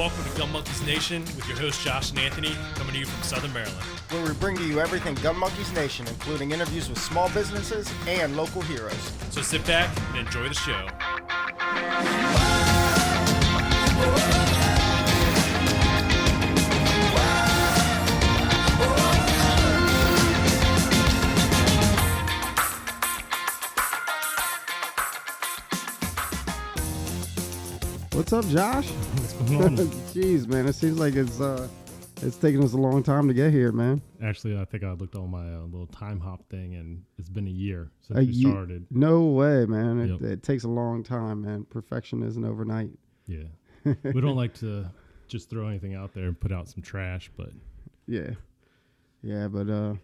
Welcome to Gun Monkeys Nation with your hosts Josh and Anthony, coming to you from Southern Maryland. Where we bring to you everything Gun Monkeys Nation, including interviews with small businesses and local heroes. So sit back and enjoy the show. What's up, Josh? What's going on? Jeez, man, it seems like it's taking us a long time to get here, man. Actually, I think I looked on my little time hop thing, and it's been a year since we started. No way, man. Yep. It takes a long time, man. Perfection isn't overnight. Yeah. We don't like to just throw anything out there and put out some trash, but... Yeah, but,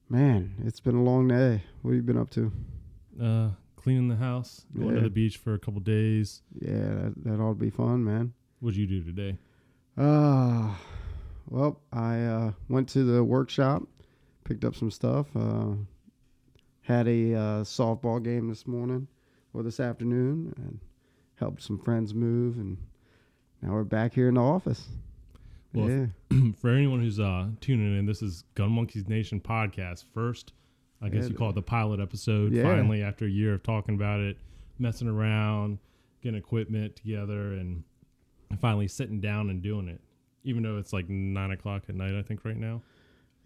man, it's been a long day. What have you been up to? Cleaning the house, going to the beach for a couple days. Yeah, that ought to be fun, man. What'd you do today? Well, I went to the workshop, picked up some stuff, had a softball game this afternoon, and helped some friends move, and now we're back here in the office. Well, yeah. For anyone who's tuning in, this is Gun Monkeys Nation podcast. First, I guess you call it the pilot episode. Yeah. Finally, after a year of talking about it, messing around, getting equipment together, and finally sitting down and doing it. Even though it's like 9 o'clock at night, I think right now.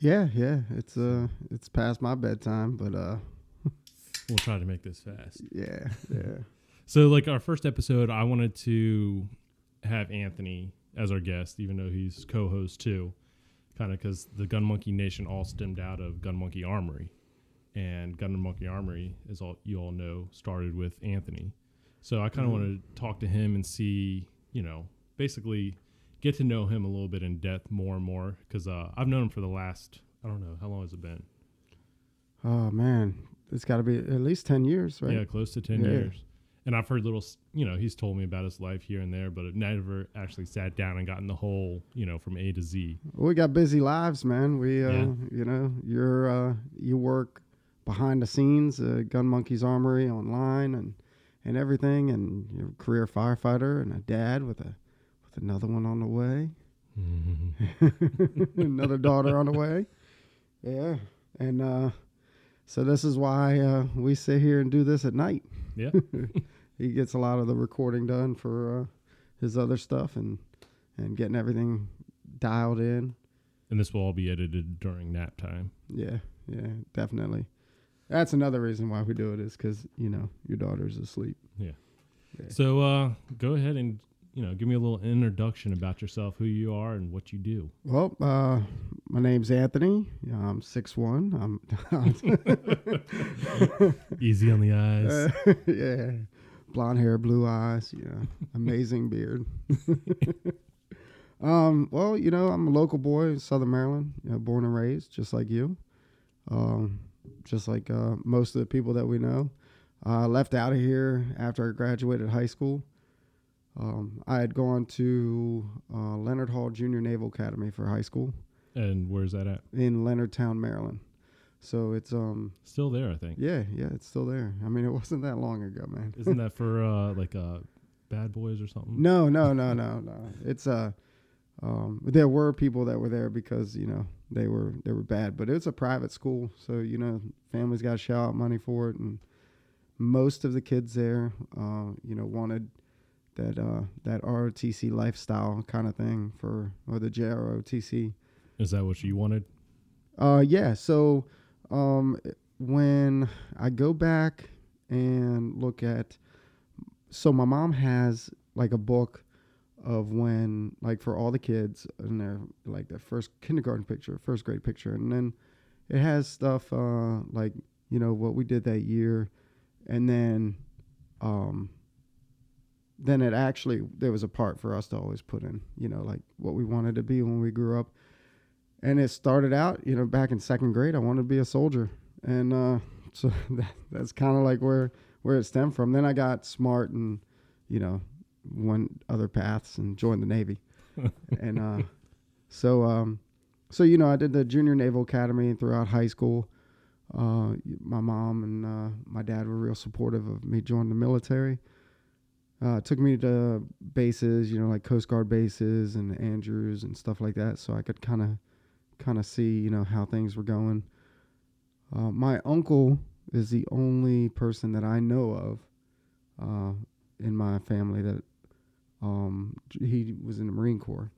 Yeah. It's past my bedtime, but we'll try to make this fast. Yeah. So, like our first episode, I wanted to have Anthony as our guest, even though he's co-host too, kind of because the Gun Monkey Nation all stemmed out of Gun Monkey Armory. And Gun Monkey Armory, as you all know, started with Anthony. So I kind of want to talk to him and see, basically get to know him a little bit in depth more and more. Because I've known him for the last, I don't know, how long has it been? Oh, man. It's got to be at least 10 years, right? Yeah, close to 10 years. And I've heard little, he's told me about his life here and there, but I've never actually sat down and gotten the whole, from A to Z. We got busy lives, man. We, you work behind the scenes, Gun Monkeys Armory online and everything, and you're a career firefighter and a dad with another one on the way, another daughter on the way. Yeah, and so this is why we sit here and do this at night. Yeah, he gets a lot of the recording done for his other stuff and getting everything dialed in. And this will all be edited during nap time. Yeah, definitely. That's another reason why we do it is because, your daughter's asleep. Yeah. So go ahead and, give me a little introduction about yourself, who you are and what you do. Well, my name's Anthony. I'm 6'1". Easy on the eyes. Yeah. Blonde hair, blue eyes, amazing beard. Well, I'm a local boy in Southern Maryland, born and raised, just like you. Just like most of the people that we know. Left out of here after I graduated high school. I had gone to Leonard Hall Junior Naval Academy for high school. And where's that at? In Leonardtown, Maryland. So it's still there, I think. Yeah, it's still there. I mean, it wasn't that long ago, man. Isn't that for Bad Boys or something? No. It's there were people that were there because they were bad, but it's a private school, so families got to shell out money for it, and most of the kids there wanted that ROTC lifestyle kind of thing or the JROTC. Is that what you wanted? Yeah. So when I go back and look at, so my mom has like a book of when, like, for all the kids, and they're like the first kindergarten picture, first grade picture, and then it has stuff like what we did that year, and then it actually, there was a part for us to always put in like what we wanted to be when we grew up, and it started out back in second grade I wanted to be a soldier, and so that's kind of like where it stemmed from. Then I got smart and went other paths and joined the Navy. And so I did the Junior Naval Academy throughout high school. My mom and my dad were real supportive of me joining the military. Took me to bases, like Coast Guard bases and Andrews and stuff like that, so I could kind of see, how things were going. My uncle is the only person that I know of in my family that he was in the Marine Corps.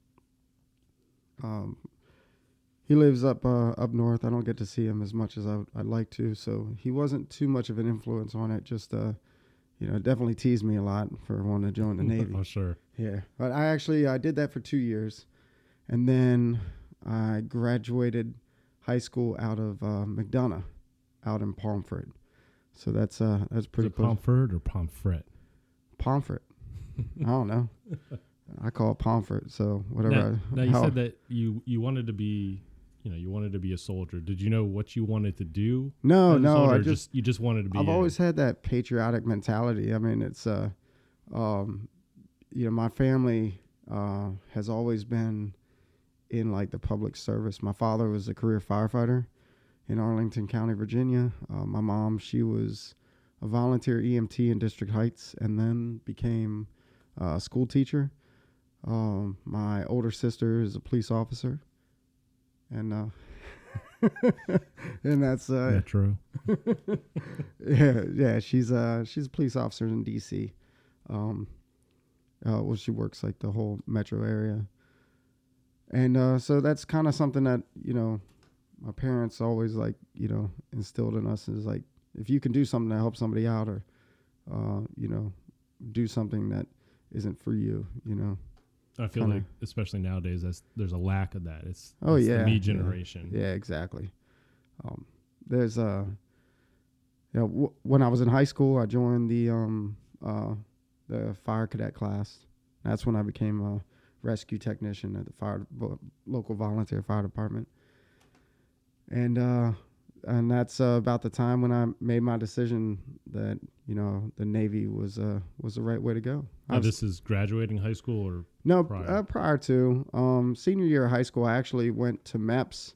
He lives up north. I don't get to see him as much as I'd like to, so he wasn't too much of an influence on it. Just it definitely teased me a lot for wanting to join the Navy. Oh, sure. Yeah, but I did that for 2 years, and then I graduated high school out of McDonough, out in Pomfret. So that's pretty close. Pomfret or Pomfret? Pomfret. I don't know. I call it Pomfret. So whatever. Now you said that you wanted to be, you wanted to be a soldier. Did you know what you wanted to do? No. You just wanted to be. I've always had that patriotic mentality. I mean, it's my family has always been in like the public service. My father was a career firefighter in Arlington County, Virginia. My mom, she was a volunteer EMT in District Heights and then became a school teacher. My older sister is a police officer, and and that's Metro. yeah. She's a police officer in DC. She works like the whole metro area, and so that's kind of something that my parents always instilled in us is like, if you can do something to help somebody out, or do something that isn't for you, I feel like, especially nowadays, there's a lack of that. It's the me generation. Yeah, exactly. There's when I was in high school, I joined the fire cadet class. That's when I became a rescue technician at the local volunteer fire department. And that's about the time when I made my decision that the Navy was the right way to go. This is graduating high school or no prior? Prior to senior year of high school, I actually went to MEPS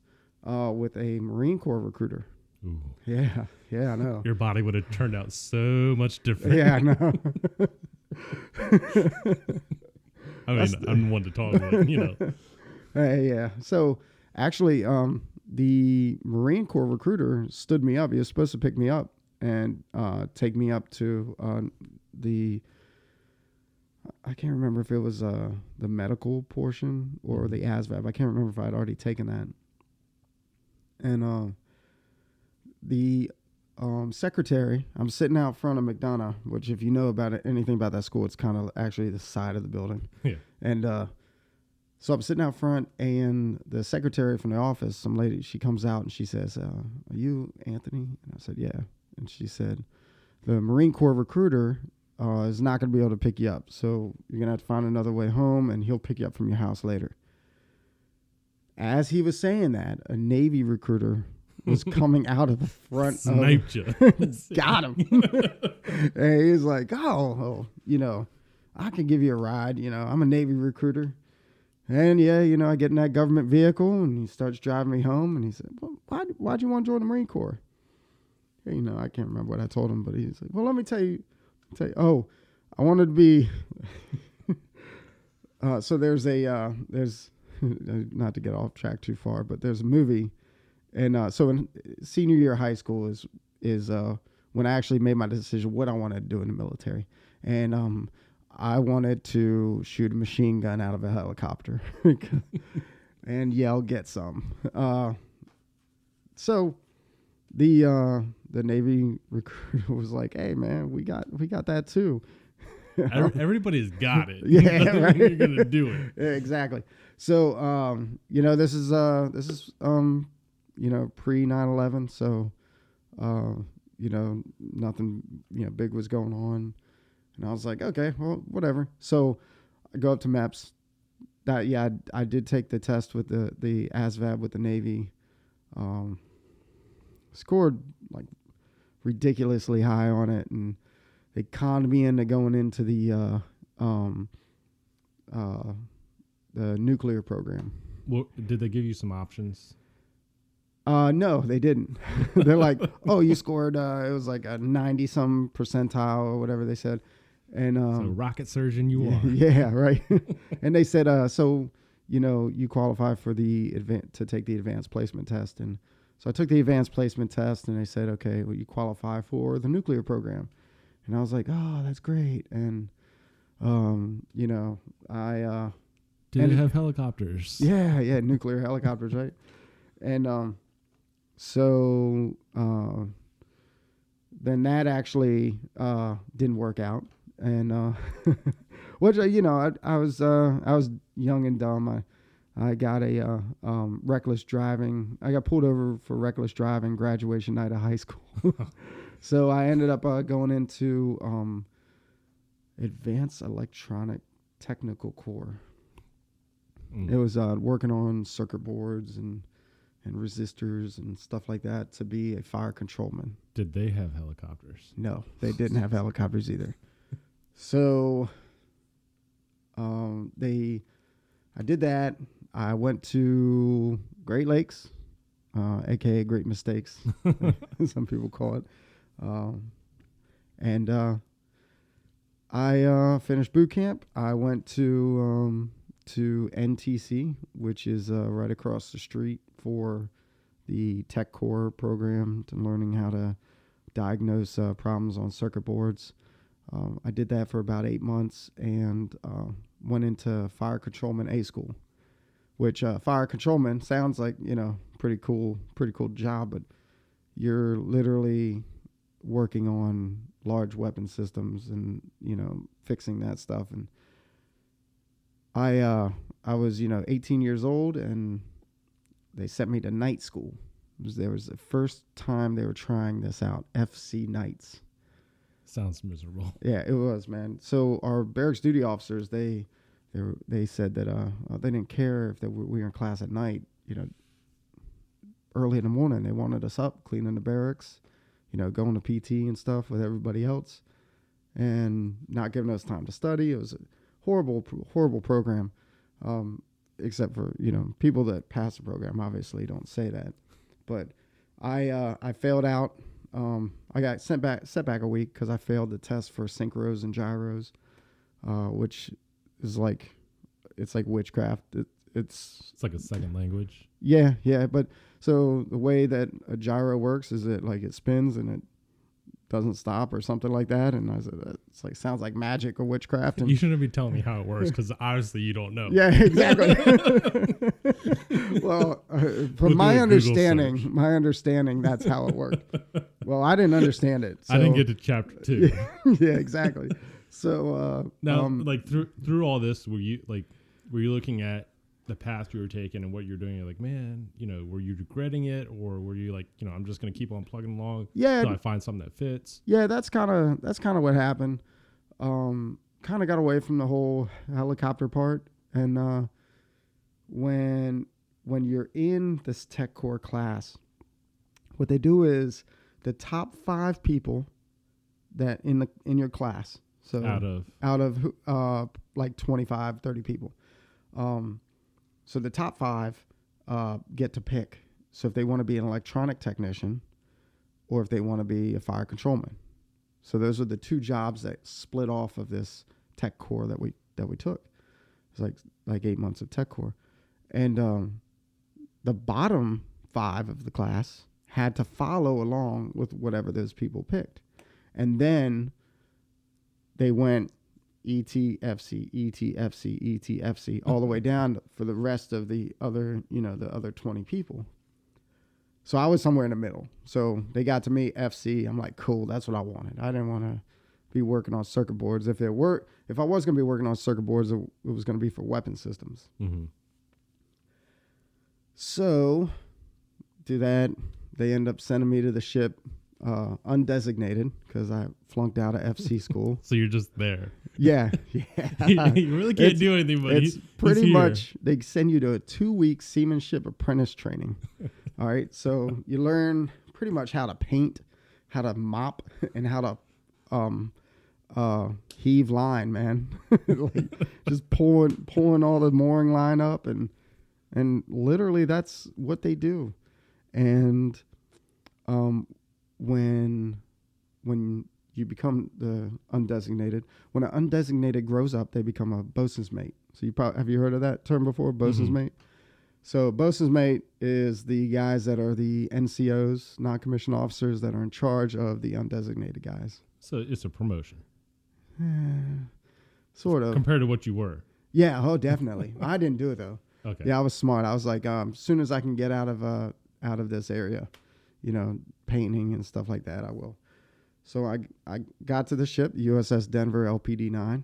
with a Marine Corps recruiter. Ooh. Yeah, I know. Your body would have turned out so much different. Yeah, I know. I mean, I'm one to talk about, Yeah. So actually, the Marine Corps recruiter stood me up. He was supposed to pick me up and take me up to I can't remember if it was the medical portion or the ASVAB. I can't remember if I'd already taken that. And the secretary, I'm sitting out front of McDonough, which if you know about anything about that school, it's kind of actually the side of the building. Yeah. And so I'm sitting out front, and the secretary from the office, some lady, she comes out and she says, "Are you Anthony?" And I said, "Yeah." And she said, "The Marine Corps recruiter is not going to be able to pick you up, so you're going to have to find another way home, and he'll pick you up from your house later." As he was saying that, a Navy recruiter was coming out of the front. Sniped you. Got him. And he was like, oh, I can give you a ride. I'm a Navy recruiter. And I get in that government vehicle, and he starts driving me home. And he said, "Well, why'd you want to join the Marine Corps?" And, I can't remember what I told him, but he's like, "Well, let me tell you. Oh, I wanted to be." So there's not to get off track too far, but there's a movie, and so in senior year of high school is when I actually made my decision what I wanted to do in the military, and I wanted to shoot a machine gun out of a helicopter and yell, "Get some!" So the Navy recruiter was like, "Hey man, we got that too." Everybody's got it. Yeah, right. You're gonna do it. Yeah, exactly. So this is pre 9/11, so nothing big was going on. And I was like, okay, well, whatever. So I go up to MEPS. I did take the test with the ASVAB with the Navy. Scored like ridiculously high on it, and they conned me into going into the nuclear program. Well, did they give you some options? No, they didn't. They're like, "Oh, you scored." It was like a 90-some percentile or whatever they said. And so rocket surgeon you are. Yeah, right. And they said, so you qualify for to take the advanced placement test. And so I took the advanced placement test, and they said, okay, well, you qualify for the nuclear program. And I was like, oh, that's great. And I Did it have helicopters? yeah, nuclear helicopters, right? And so then that actually didn't work out, and which I was young and dumb. I got a reckless driving. I got pulled over for reckless driving graduation night of high school. So I ended up going into advanced electronic technical core. It was working on circuit boards and resistors and stuff like that to be a fire controlman. Did they have helicopters? No, they didn't have helicopters either. So I did that. I went to Great Lakes, aka Great Mistakes, some people call it. And I finished boot camp. I went to NTC, which is right across the street for the Tech Core program to learning how to diagnose problems on circuit boards. I did that for about 8 months and went into fire controlman A school, which fire controlman sounds like, pretty cool job, but you're literally working on large weapon systems and, fixing that stuff. And I was, 18 years old, and they sent me to night school. There was the first time they were trying this out, FC nights. Sounds miserable. Yeah, it was, man. So our barracks duty officers, they said that they didn't care if we were in class at night. Early in the morning, they wanted us up cleaning the barracks, going to PT and stuff with everybody else, and not giving us time to study. It was a horrible program. Except for, people that pass the program obviously don't say that. But I failed out. I got set back a week because I failed the test for synchros and gyros, which is it's like witchcraft. It's like a second language. Yeah. But so the way that a gyro works is it spins and it doesn't stop or something like that. And I said, sounds like magic or witchcraft. And you shouldn't be telling me how it works because obviously you don't know. Yeah, exactly. Well, from my understanding, that's how it worked. Well, I didn't understand it. So. I didn't get to chapter 2. Yeah, exactly. So now, through all this, were you looking at the path you were taking and what you're doing? You're like, man, were you regretting it, or were you like, I'm just gonna keep on plugging along until I find something that fits? Yeah, that's kind of what happened. Kind of got away from the whole helicopter part, and when you're in this Tech Core class, what they do is the top 5 people that in your class. So out of like 25, 30 people. So the top 5 get to pick. So if they want to be an electronic technician or if they want to be a fire controlman. So those are the 2 jobs that split off of this Tech Core that we took. It's like 8 months of Tech Core. And the bottom 5 of the class had to follow along with whatever those people picked. And then they went ETFC, ETFC, ETFC, all the way down for the rest of the other, the other 20 people. So I was somewhere in the middle. So they got to me, FC. I'm like, cool, that's what I wanted. I didn't want to be working on circuit boards. If I was going to be working on circuit boards, it was going to be for weapon systems. Mm-hmm. So do that. They end up sending me to the ship undesignated because I flunked out of FC school. So you're just there. Yeah. You really can't do anything, but it's pretty much they send you to a 2-week seamanship apprentice training. All right. So you learn pretty much how to paint, how to mop, and how to heave line, man. Just pulling all the mooring line up, and literally that's what they do. And when you become the undesignated. When an undesignated grows up, they become a bosun's mate. So have you heard of that term before, bosun's mate? So bosun's mate is the guys that are the NCOs, non-commissioned officers, that are in charge of the undesignated guys. So it's a promotion. Sort of. Compared to what you were. Yeah, oh, definitely. I didn't do it, though. Okay. Yeah, I was smart. I was like, as soon as I can get out of this area, painting and stuff like that, I will. So I got to the ship, USS Denver LPD-9.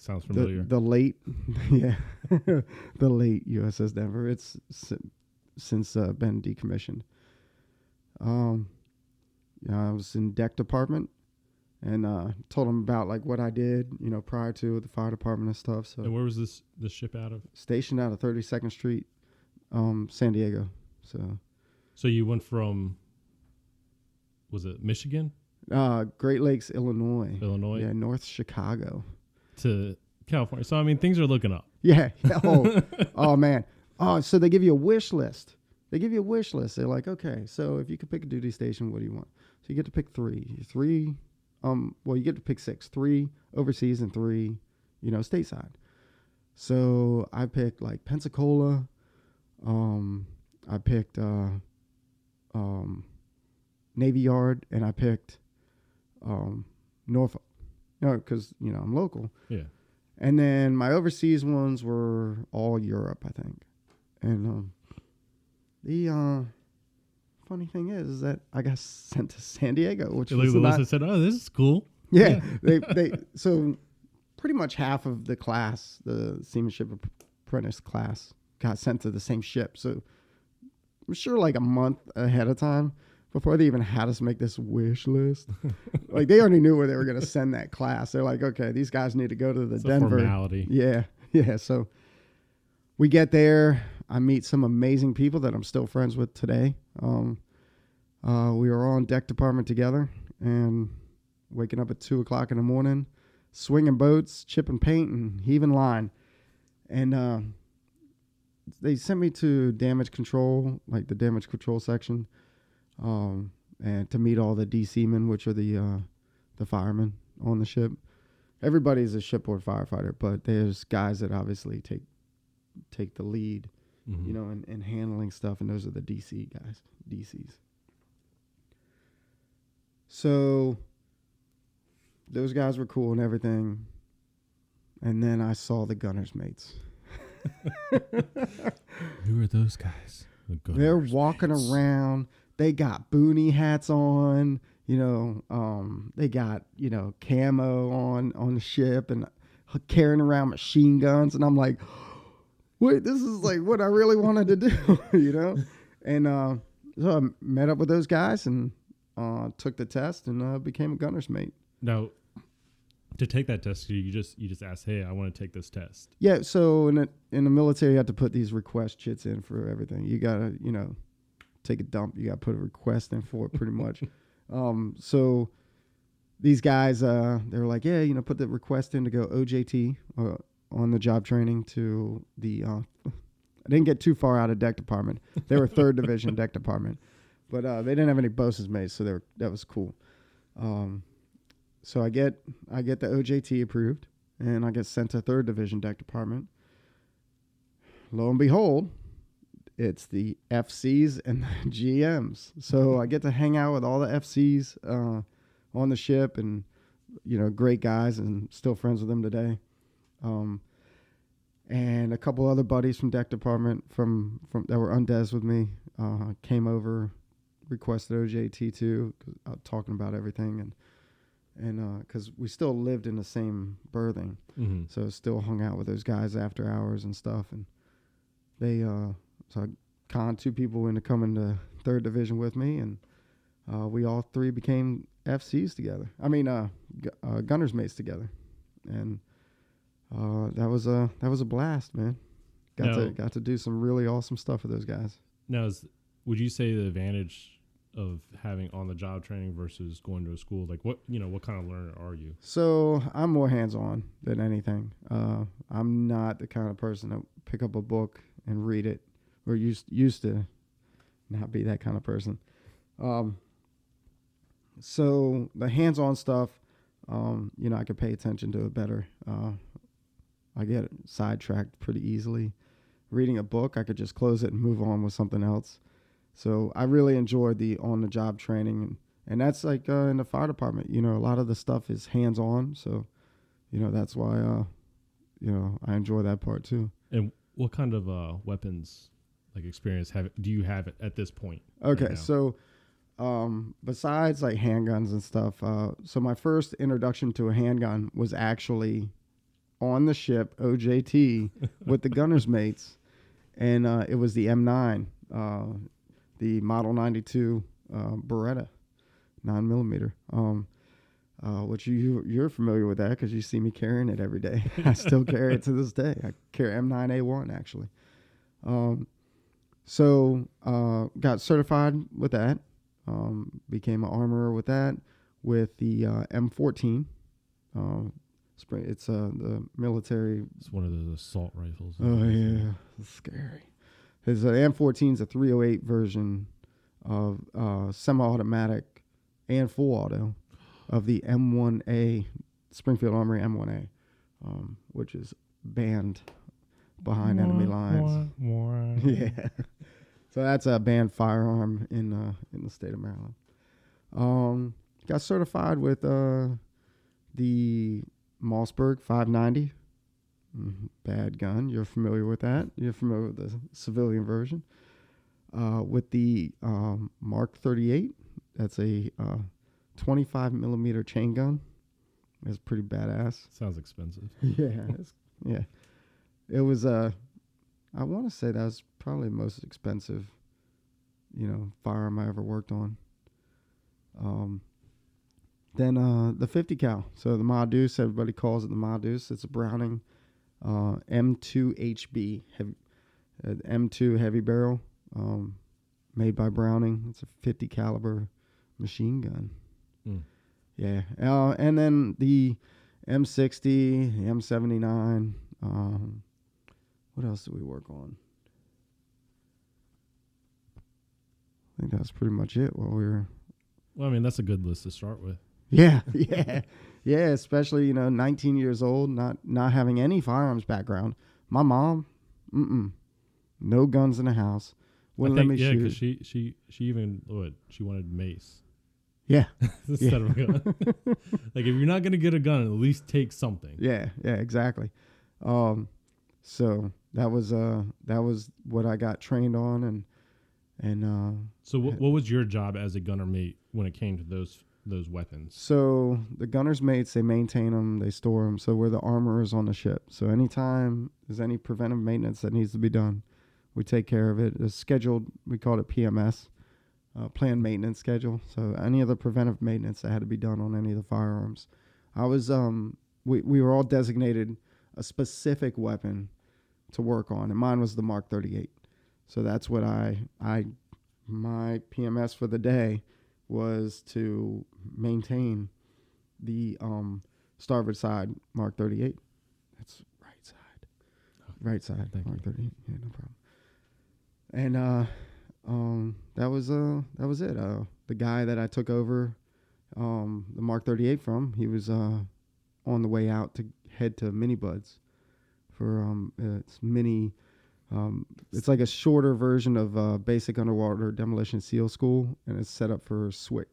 Sounds familiar. The late, yeah, the late USS Denver. It's since been decommissioned. I was in deck department, and told them about like what I did, prior to the fire department and stuff. So. And where was this ship out of? Stationed out of 32nd Street, San Diego. So you went from, was it Michigan? Great Lakes, Illinois. Illinois? Yeah, North Chicago. To California. So, I mean, things are looking up. Yeah. Oh, man. Oh, so they give you a wish list. They're like, okay, so if you could pick a duty station, what do you want? So you get to pick three. You get to pick 6. 3 overseas and 3, stateside. So I picked like Pensacola. I picked Navy Yard, and I picked Norfolk. Because I'm local. Yeah. And then my overseas ones were all Europe, I think. And the funny thing is that I got sent to San Diego, which was the list said, "Oh, this is cool." Yeah, they so pretty much half of the class, the seamanship apprentice class, got sent to the same ship. So I'm sure like a month ahead of time, before they even had us make this wish list, like they already knew where they were going to send that class. They're like, okay, these guys need to go to the Denver. A formality. Yeah. So we get there. I meet some amazing people that I'm still friends with today. We were all in deck department together, and waking up at 2:00 in the morning, swinging boats, chipping paint, and heaving line. And they sent me to damage control, like the damage control section. And to meet all the DC men, which are the firemen on the ship. Everybody's a shipboard firefighter, but there's guys that obviously take the lead, in handling stuff, and those are the DC guys, DCs. So those guys were cool and everything, and then I saw the gunner's mates. Who are those guys? They're walking around. They got boonie hats on, they got, camo on the ship and carrying around machine guns. And I'm like, wait, this is like what I really wanted to do, And so I met up with those guys and took the test and became a gunner's mate. Now, to take that test, you just ask, hey, I want to take this test. Yeah, so in the military, you have to put these request chits in for everything. You got to, take a dump, you got to put a request in for it pretty much. So these guys, they were like, yeah, put the request in to go OJT on the job training to the, I didn't get too far out of deck department. They were 3rd Division deck department, but they didn't have any bosun's mates, so that was cool. So I get the OJT approved, and I get sent to 3rd Division deck department. Lo and behold, it's the FCs and the GMs. So I get to hang out with all the FCs on the ship, and great guys, and still friends with them today. And a couple other buddies from deck department from that were undez with me came over, requested OJT too, talking about everything, and because we still lived in the same berthing, so still hung out with those guys after hours and stuff, and they so I conned 2 people into coming to 3rd Division with me, and we all 3 became FCs together. I mean, gunner's mates together, and that was a blast, man. Got to do some really awesome stuff with those guys. Now, would you say the advantage of having on-the-job training versus going to a school, like what kind of learner are you? So I'm more hands-on than anything. I'm not the kind of person that pick up a book and read it, or used to not be that kind of person. So the hands-on stuff, I could pay attention to it better. I get sidetracked pretty easily. Reading a book, I could just close it and move on with something else. So I really enjoyed the on-the-job training, and that's like in the fire department. A lot of the stuff is hands-on, so that's why I enjoy that part too. And what kind of weapons experience do you have at this point? Okay, right now? so besides like handguns and stuff, so my first introduction to a handgun was actually on the ship OJT with the gunner's mates, and it was the M9, the Model 92 Beretta 9mm, which you're familiar with that because you see me carrying it every day. I still carry it to this day. I carry M9A1 actually. So got certified with that. Became an armorer with that, with the M14. It's the military. It's one of those assault rifles. Oh yeah, it's scary. It's an M14 is a 308 version of semi-automatic and full auto of the M1A Springfield Armory M1A, which is banned behind enemy lines. Yeah. So that's a banned firearm in the state of Maryland. Got certified with the Mossberg 590. Bad gun. You're familiar with that. You're familiar with the civilian version. With the Mark 38. That's a 25mm chain gun. It's pretty badass. Sounds expensive. Yeah. It was I want to say that was probably the most expensive, firearm I ever worked on. Then the 50 cal. So the Ma Deuce, everybody calls it the Ma Deuce. It's a Browning M2 HB, M2 heavy barrel, made by Browning. It's a 50 caliber machine gun. Yeah. And then the M60, the M79. What else did we work on? I think that's pretty much it while we were. Well, I mean, that's a good list to start with. Yeah. Especially 19 years old, not having any firearms background. My mom, no guns in the house. Wouldn't let me shoot. Because she even she wanted mace. Yeah. Instead of a gun. If you're not gonna get a gun, at least take something. Yeah, exactly. So that was what I got trained on, and So what was your job as a gunner mate when it came to those weapons? So the gunner's mates, they maintain them, they store them. So we're the armorers on the ship. So anytime there's any preventive maintenance that needs to be done, we take care of it. It's scheduled. We call it PMS, planned maintenance schedule. So any of the preventive maintenance that had to be done on any of the firearms, I was we were all designated a specific weapon to work on, and mine was the Mark 38. So that's what my PMS for the day was to maintain the starboard side Mark 38. That's right side. Right side Mark 38. Yeah, no problem. And that was it. The guy that I took over the Mark 38 from, he was on the way out to head to Mini Buds for it's mini. It's like a shorter version of basic underwater demolition SEAL school, and it's set up for SWIC,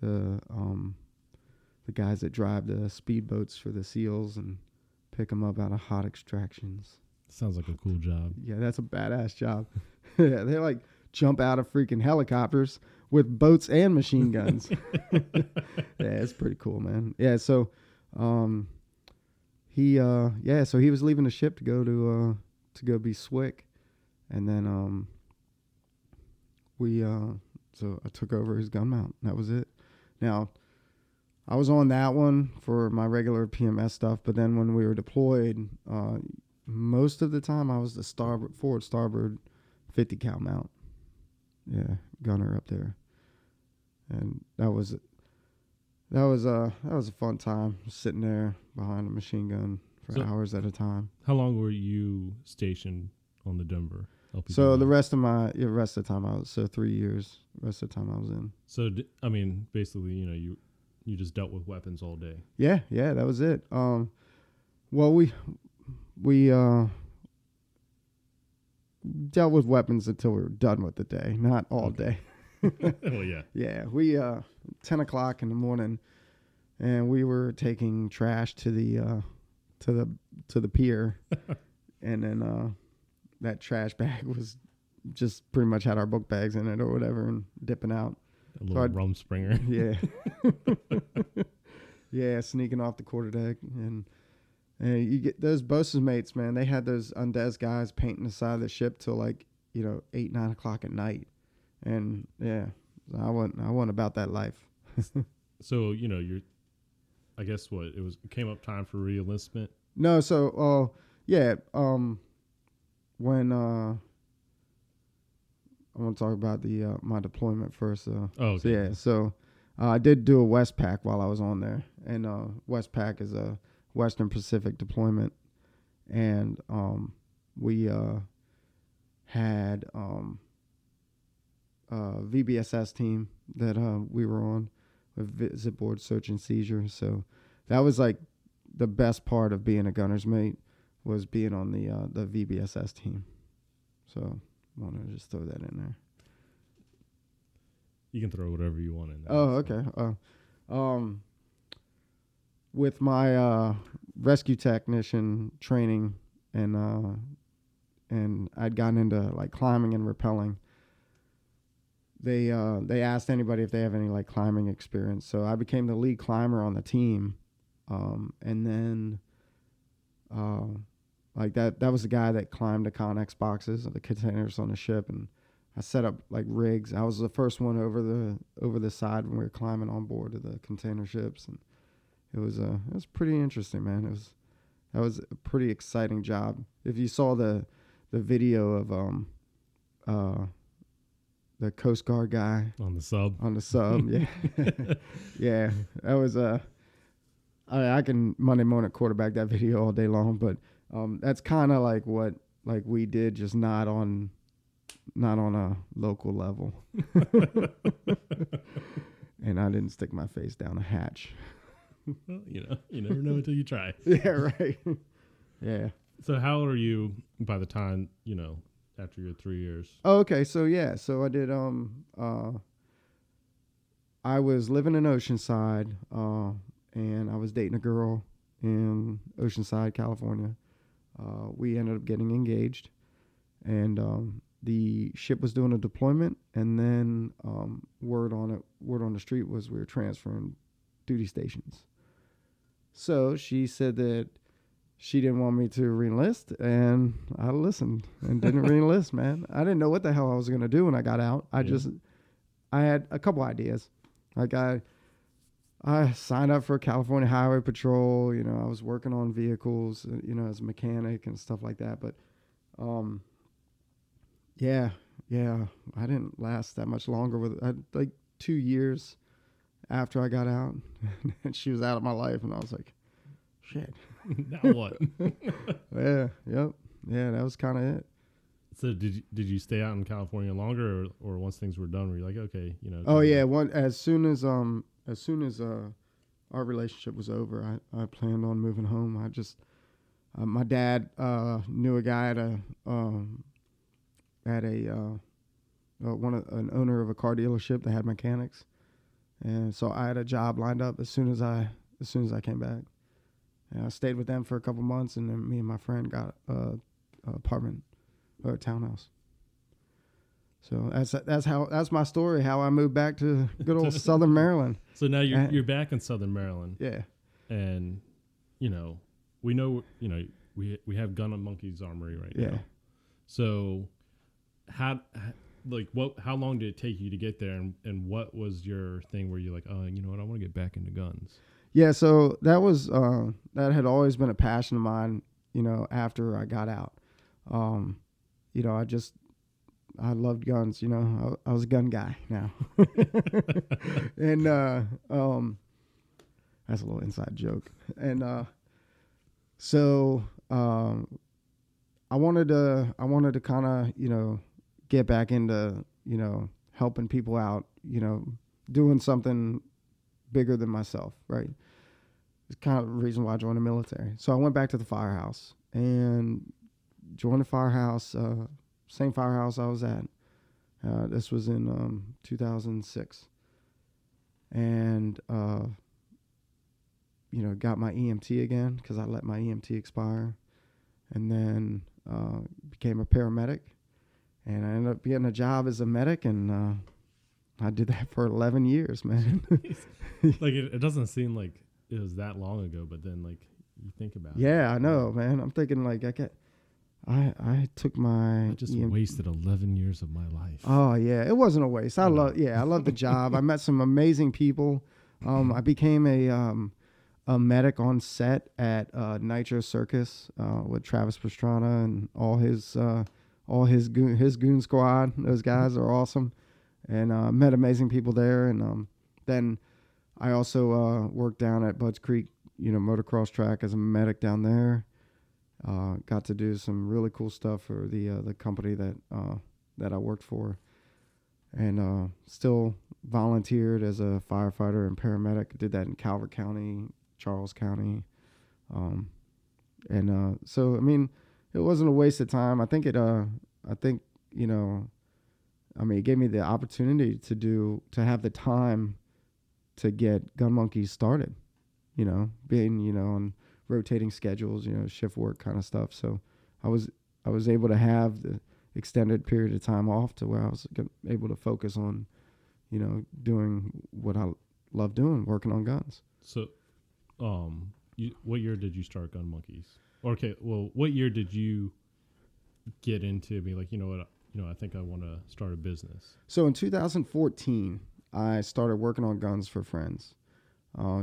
the guys that drive the speedboats for the SEALs and pick them up out of hot extractions. Sounds like a cool job. Yeah, that's a badass job. Yeah, they like jump out of freaking helicopters with boats and machine guns. Yeah, it's pretty cool, man. Yeah, so he was leaving the ship to go be SWIC, and then so I took over his gun mount. That was it. Now, I was on that one for my regular PMS stuff, but then when we were deployed, most of the time I was the forward starboard 50 cal mount. Yeah, gunner up there, and that was a fun time, sitting there behind a machine gun for hours at a time. How long were you stationed on the Denver? help you So do the that. rest of the time I was 3 years. Rest of the time I was in. So I mean, basically, you just dealt with weapons all day. Yeah, that was it. Well, we dealt with weapons until we were done with the day, not all day. Well, yeah. Yeah, we 10 o'clock in the morning, and we were taking trash to the pier, and then that trash bag was just pretty much had our book bags in it or whatever, and dipping out. A little rum springer. Yeah, yeah, sneaking off the quarterdeck, and you get those bosun's mates, man. They had those undes guys painting the side of the ship till 8, 9 o'clock at night, and yeah, I wasn't about that life. So you're, I guess it came up time for re-enlistment. No, so yeah, when I want to talk about the my deployment first. Oh, okay. So yeah, so I did do a Westpac while I was on there, and Westpac is a Western Pacific deployment, and we had a VBSS team that we were on with visit board search and seizure. So that was like the best part of being a gunner's mate, was being on the VBSS team. So I want to just throw that in there. You can throw whatever you want in there. Oh, okay. With my rescue technician training, and I'd gotten into like climbing and rappelling. They asked anybody if they have any like climbing experience, so I became the lead climber on the team, and then like that was the guy that climbed the Connex boxes, the containers on the ship, and I set up like rigs. I was the first one over the side when we were climbing on board of the container ships, and it was pretty interesting, man. That was a pretty exciting job. If you saw the video of the Coast Guard guy On the sub. yeah. Yeah, that was I can Monday morning quarterback that video all day long, but that's kind of like what we did, just not on a local level. And I didn't stick my face down a hatch. Well, you never know until you try. Yeah, right. Yeah. So how old are you by the time, after your 3 years? Oh, okay. So yeah, so I did I was living in Oceanside, and I was dating a girl in Oceanside, California. We ended up getting engaged, and the ship was doing a deployment, and then word on the street was we were transferring duty stations. So she said that she didn't want me to re-enlist, and I listened and didn't re-enlist, man. I didn't know what the hell I was going to do when I got out. I had a couple ideas. Like I signed up for California Highway Patrol. I was working on vehicles, as a mechanic and stuff like that. But, yeah, I didn't last that much longer with it. Like 2 years after I got out, and she was out of my life, and I was like, shit. Now what? Yeah, yep. Yeah, that was kind of it. So did you stay out in California longer, or once things were done, were you like, okay, Oh yeah, as soon as our relationship was over, I planned on moving home. I just my dad knew a guy at an owner of a car dealership that had mechanics, and so I had a job lined up as soon as I came back. And I stayed with them for a couple months, and then me and my friend got a apartment or a townhouse. So that's my story, how I moved back to good old Southern Maryland. So now you're back in Southern Maryland. Yeah. And we know we have Gun Monkeys Armory right now. So how long did it take you to get there, and what was your thing where you're like, oh, you know what, I want to get back into guns? Yeah, so that was that had always been a passion of mine, after I got out. I loved guns, I was a gun guy now. And that's a little inside joke. And so I wanted to kind of, get back into, helping people out, doing something bigger than myself, right? It's kind of the reason why I joined the military. So I went back to the firehouse and joined the firehouse, same firehouse I was at. This was in 2006. And, got my EMT again because I let my EMT expire. And then became a paramedic. And I ended up getting a job as a medic, and I did that for 11 years, man. Like, it doesn't seem like it was that long ago, but then, like, you think about it. Yeah, I know, man. I'm thinking, like, I took my... I just wasted 11 years of my life. Oh, yeah. It wasn't a waste. I love the job. I met some amazing people. I became a medic on set at Nitro Circus with Travis Pastrana and all his goon squad. Those guys are awesome. And met amazing people there. And then I also worked down at Budds Creek, motocross track as a medic down there. Got to do some really cool stuff for the company that I worked for, and still volunteered as a firefighter and paramedic. Did that in Calvert County, Charles County, and so I mean, it wasn't a waste of time. I think it gave me the opportunity to have the time to get Gun Monkeys started. Being on rotating schedules, shift work kind of stuff. So I was able to have the extended period of time off to where I was able to focus on, doing what I love doing, working on guns. So, what year did you start Gun Monkeys? Okay, well, what year did you get into be like, I think I want to start a business? So in 2014, I started working on guns for friends. Well,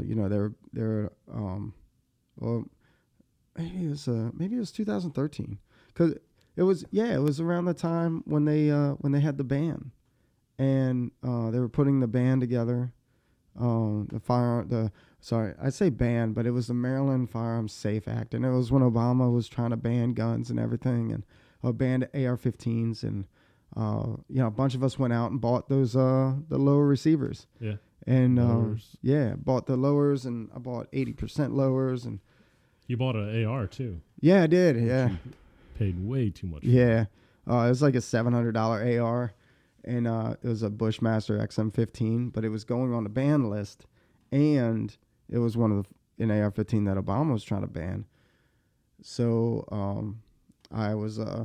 maybe it was 2013, because it was around the time when they had the ban, and they were putting the ban together. I say ban, but it was the Maryland Firearms Safe Act, and it was when Obama was trying to ban guns and everything, and banned AR-15s, and a bunch of us went out and bought those the lower receivers. Yeah. And bought the lowers, and I bought 80% lowers, and you bought an AR too. Yeah, I did. Yeah, paid way too much. Yeah, it was like a $700 AR, and it was a Bushmaster XM15, but it was going on the ban list, and it was one of an AR-15 that Obama was trying to ban. So I was I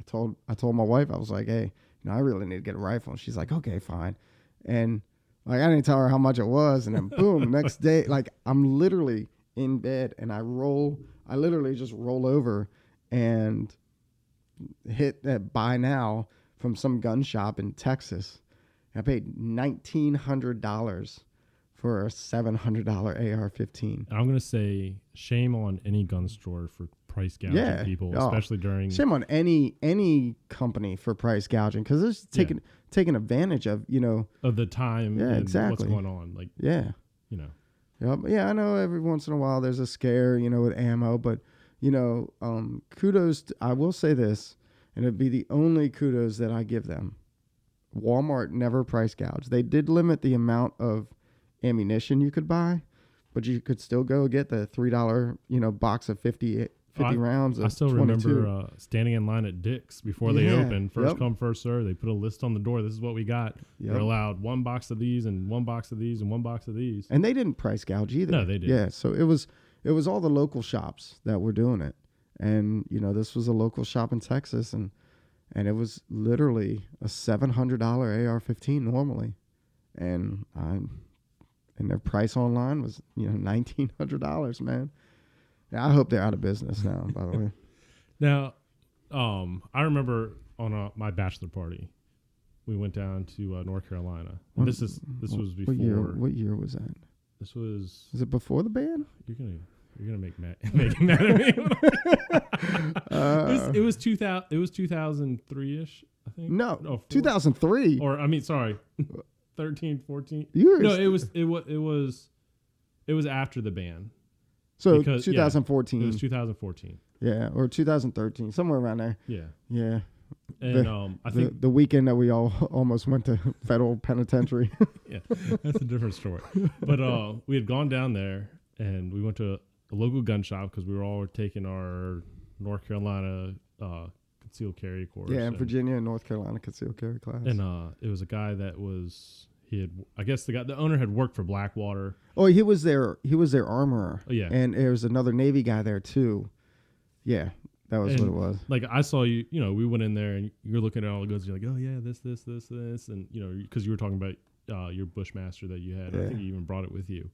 told my wife, I was like, hey, I really need to get a rifle, and she's like, okay, fine, and like, I didn't tell her how much it was, and then boom, next day, like, I'm literally in bed, and I literally just roll over and hit that buy now from some gun shop in Texas. I paid $1,900 for a $700 AR-15. I'm going to say shame on any gun store for price gouging people, especially during... Shame on any company for price gouging, because it's taking advantage of, of the time and exactly. what's going on. Like, I know every once in a while there's a scare, with ammo, but, kudos, I will say this, and it'd be the only kudos that I give them. Walmart never price gouged. They did limit the amount of ammunition you could buy, but you could still go get the $3, box of 50 rounds. I still 22. remember standing in line at Dick's before they opened. First come, first serve. They put a list on the door. This is what we got. Yep. They're allowed one box of these and one box of these and one box of these. And they didn't price gouge either. No, they didn't. Yeah, so it was all the local shops that were doing it. And, this was a local shop in Texas, and it was literally a $700 AR-15 normally. And their price online was, $1,900, man. I hope they're out of business now, by the way. Now, I remember on my bachelor party, we went down to North Carolina. This was before. What year was that? This was. Is it before the ban? You're gonna make mad at me. It was 2000. It was 2003ish, I think. No, 2003. Or 13, 14. It was after the ban. So because, 2014. It was 2014. Yeah, or 2013, somewhere around there. Yeah. Yeah. And I think the weekend that we all almost went to federal penitentiary. yeah, that's a different story. But we had gone down there and we went to a local gun shop because we were all taking our North Carolina concealed carry course. Yeah, in Virginia and North Carolina concealed carry class. And it was a guy that was I guess the owner had worked for Blackwater. Oh, he was their armorer. Oh, yeah. And there was another Navy guy there too. Yeah, that was what it was. Like I saw you, we went in there and you're looking at all the guns. You're like, oh yeah, this, and because you were talking about your Bushmaster that you had. Yeah. I think you even brought it with you,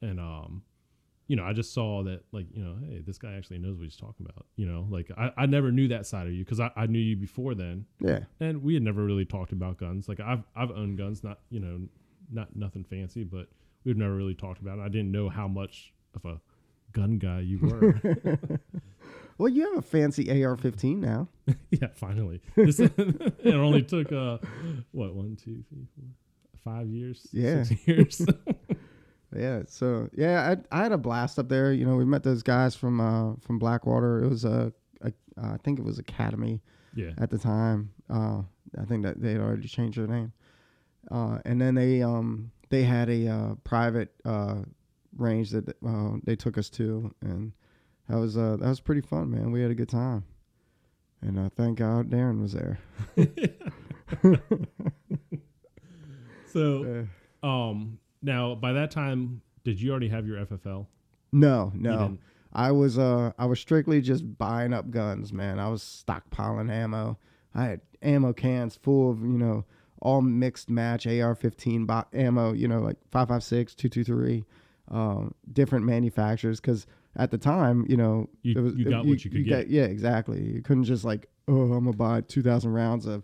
and I just saw that hey, this guy actually knows what he's talking about. Like I never knew that side of you because I knew you before then. Yeah, and we had never really talked about guns. Like I've owned guns, not nothing fancy, but we've never really talked about it. I didn't know how much of a gun guy you were. Well, you have a fancy AR-15 now. Yeah, finally. It only took 1, 2, 3, 4, 5 years. Yeah. 6 years. Yeah. So yeah, I had a blast up there. We met those guys from Blackwater. It was I think it was Academy. Yeah. At the time, I think that they had already changed their name. And then they had a private range that they took us to, and that was pretty fun, man. We had a good time, and thank God Darren was there. So, now by that time, did you already have your FFL? No. I was strictly just buying up guns, man. I was stockpiling ammo. I had ammo cans full of all mixed match AR-15 ammo, like 5.56, 223, different manufacturers, because at the time, you got what you could get. Yeah, exactly. You couldn't just like, I'm gonna buy 2,000 rounds of,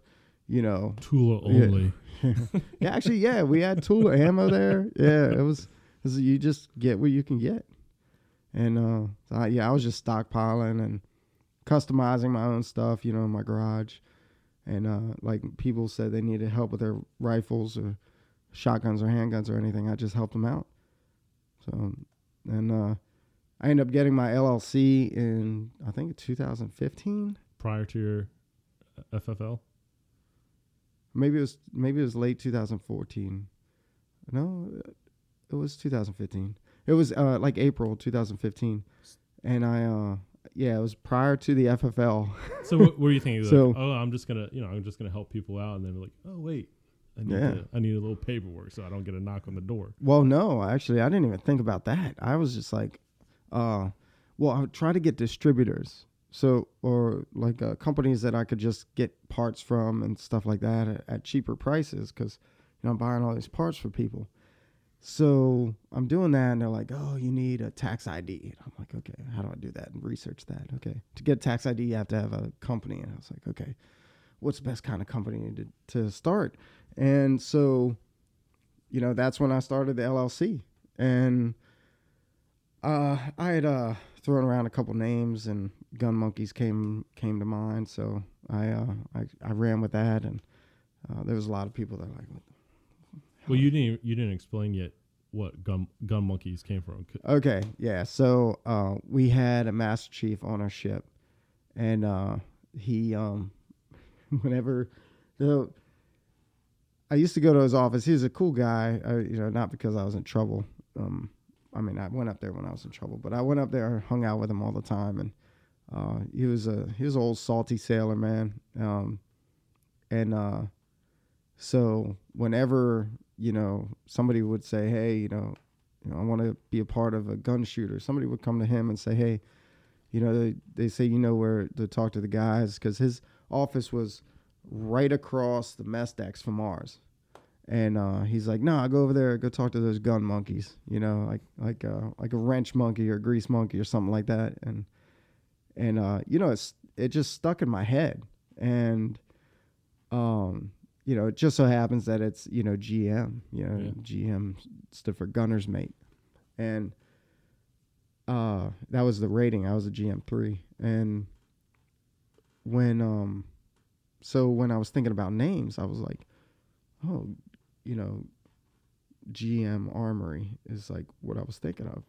Tula only. Yeah, actually, yeah, we had Tula ammo there. Yeah, it was you just get what you can get, and I was just stockpiling and customizing my own stuff, in my garage, and like people said they needed help with their rifles or shotguns or handguns or anything, I just helped them out. So, and I ended up getting my LLC in, I think, 2015. Prior to your FFL? Maybe it was late 2014. No, it was 2015. It was like April 2015, and it was prior to the FFL. So what were you thinking? So, I'm just gonna help people out, and then like, oh wait, I need a little paperwork so I don't get a knock on the door. Well, no, actually, I didn't even think about that. I was just like, I would try to get distributors. So, or like companies that I could just get parts from and stuff like that at cheaper prices, because I'm buying all these parts for people. So I'm doing that, and they're like, "Oh, you need a tax ID." And I'm like, "Okay, how do I do that?" And research that. Okay, to get tax ID, you have to have a company. And I was like, "Okay, what's the best kind of company to start?" And so, that's when I started the LLC, and I had thrown around a couple names, and Gun Monkeys came to mind. So I ran with that, and there was a lot of people that were like, "What the hell?" Well, you didn't explain yet what Gun Monkeys came from. Okay, yeah. So we had a Master Chief on our ship, and he whenever I used to go to his office. He was a cool guy, not because I was in trouble. I went up there when I was in trouble, but I went up there and hung out with him all the time, and he was an old salty sailor, man. So whenever somebody would say, "Hey, I want to be a part of a gun shooter," somebody would come to him and say, "Hey, they say where to talk to the guys," because his office was right across the mess decks from ours. And he's like, "No, I'll go over there, go talk to those gun monkeys, like a wrench monkey or a grease monkey or something like that." And it just stuck in my head. And it just so happens that it's GM. GM stood for Gunner's Mate, and that was the rating. I was a GM3, and when I was thinking about names, I was like, oh, GM Armory is like what I was thinking of.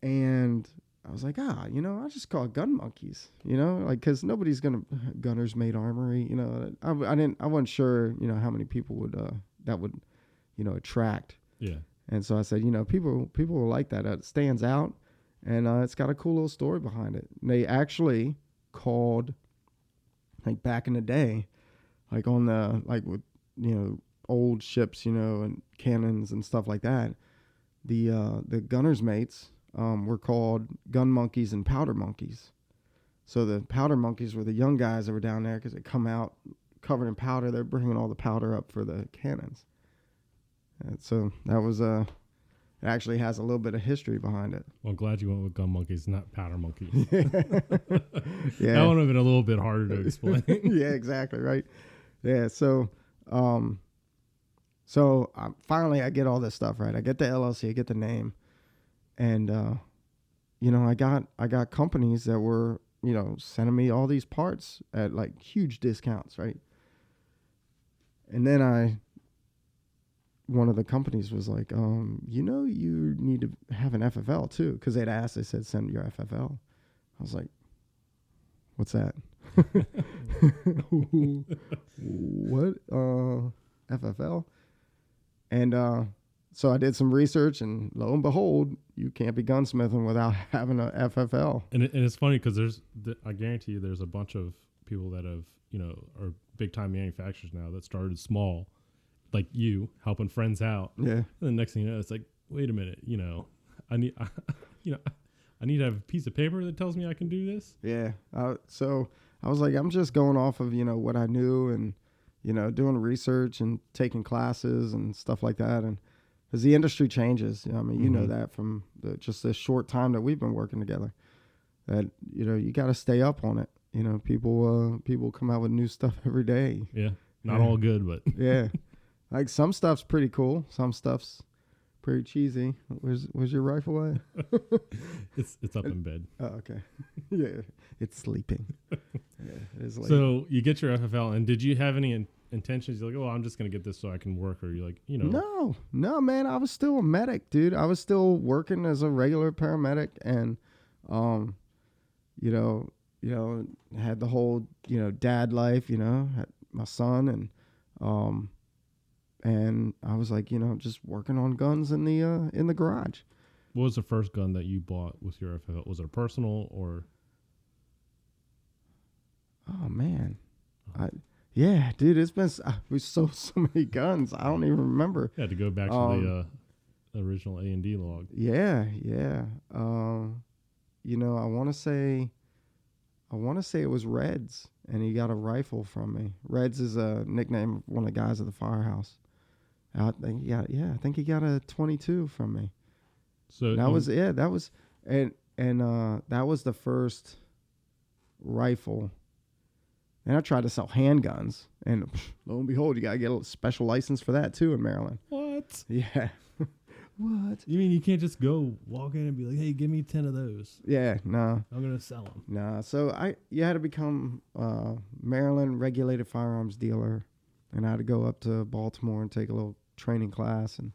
And I was like, I'll just call it Gun Monkeys, like, because nobody's gonna Gunners Made Armory, I wasn't sure, how many people would that would, attract. Yeah. And so I said, people will like that. It stands out, and it's got a cool little story behind it. And they actually called, like back in the day, like on the with old ships, and cannons and stuff like that. The gunners' mates were called gun monkeys and powder monkeys. So the powder monkeys were the young guys that were down there because they come out covered in powder. They're bringing all the powder up for the cannons. And so that was it actually has a little bit of history behind it. Well, I'm glad you went with gun monkeys, not powder monkeys. Yeah. That would have been a little bit harder to explain. Yeah, exactly. Right. Yeah. So, finally I get all this stuff right. I get the LLC, I get the name, and I got companies that were sending me all these parts at like huge discounts, right? And then one of the companies was like, you need to have an FFL too, because they said send your FFL. I was like, what's that? What? FFL? And so I did some research, and lo and behold, you can't be gunsmithing without having a FFL. And it's funny because I guarantee you there's a bunch of people that have, are big time manufacturers now that started small, like you, helping friends out. Yeah. And the next thing you know, it's like, wait a minute, I need to have a piece of paper that tells me I can do this. Yeah. So I was like, I'm just going off of, what I knew and, doing research and taking classes and stuff like that. And because the industry changes, I mean, you know that from just this short time that we've been working together, that, you got to stay up on it. People come out with new stuff every day. Yeah. Not all good, but yeah. Like some stuff's pretty cool. Some stuff's pretty cheesy. Where's your rifle at? It's up in bed. Oh, okay. Yeah, it's sleeping. Yeah, it is late. So you get your FFL, and did you have any intentions? You're like, oh, I'm just gonna get this so I can work, or you're like, No, man. I was still a medic, dude. I was still working as a regular paramedic, and had the whole dad life. Had my son, and I was like, just working on guns in the garage. What was the first gun that you bought with your FFL? Was it a personal or? Oh man, yeah, dude, it's been we sold so many guns. I don't even remember. You had to go back to the original A&D log. Yeah. I want to say it was Reds, and he got a rifle from me. Reds is a nickname of one of the guys at the firehouse. I think he got a 22 from me. So that was the first rifle. And I tried to sell handguns, and lo and behold, you gotta get a special license for that too in Maryland. What? Yeah. What? You mean you can't just go walk in and be like, hey, give me 10 of those? Yeah, no. I'm gonna sell them. No. So you had to become Maryland regulated firearms dealer, and I had to go up to Baltimore and take a little training class, and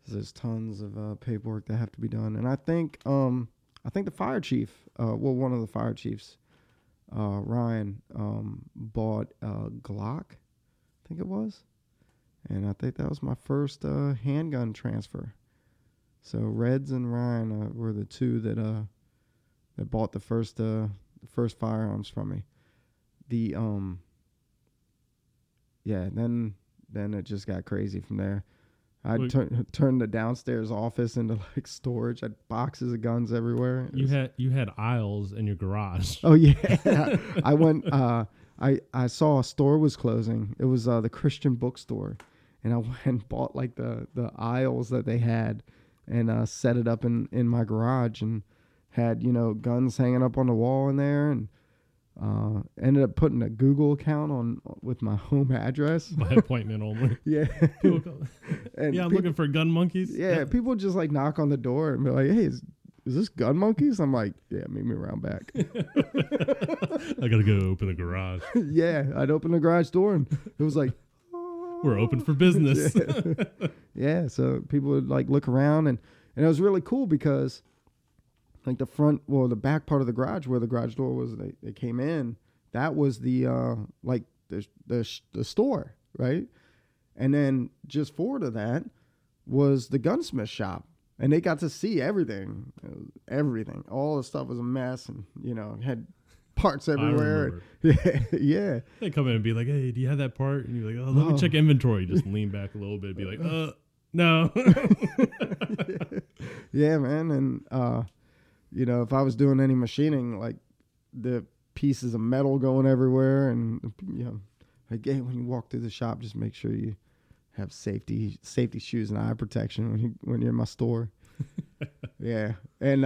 there's tons of paperwork that have to be done. And I think the fire chief, one of the fire chiefs, Ryan, bought a Glock, I think it was, and I think that was my first handgun transfer. So Reds and Ryan were the two that bought the first firearms from me. Then it just got crazy from there. I turned the downstairs office into like storage. I had boxes of guns everywhere. You had aisles in your garage. Oh yeah, I went. I saw a store was closing. It was the Christian bookstore, and I went and bought like the aisles that they had, and set it up in my garage, and had guns hanging up on the wall in there, and ended up putting a Google account on with my home address. By appointment only. Yeah. And I'm looking for gun monkeys. Yeah, people just like knock on the door and be like, hey, is this gun monkeys? I'm like, yeah, meet me around back. I gotta go open the garage. Yeah, I'd open the garage door and it was like, we're open for business. Yeah, so people would like look around, and it was really cool because like the back part of the garage where the garage door was, they came in, that was the like the store, right? And then just forward of that was the gunsmith shop, and they got to see everything. All the stuff was a mess, and had parts everywhere. Yeah. They come in and be like, "Hey, do you have that part?" And you're like, "Oh, let me check inventory." Just lean back a little bit, be like, no. Yeah, man. And if I was doing any machining, like the pieces of metal going everywhere, and again, when you walk through the shop, just make sure you have safety shoes and eye protection when you're in my store. Yeah, and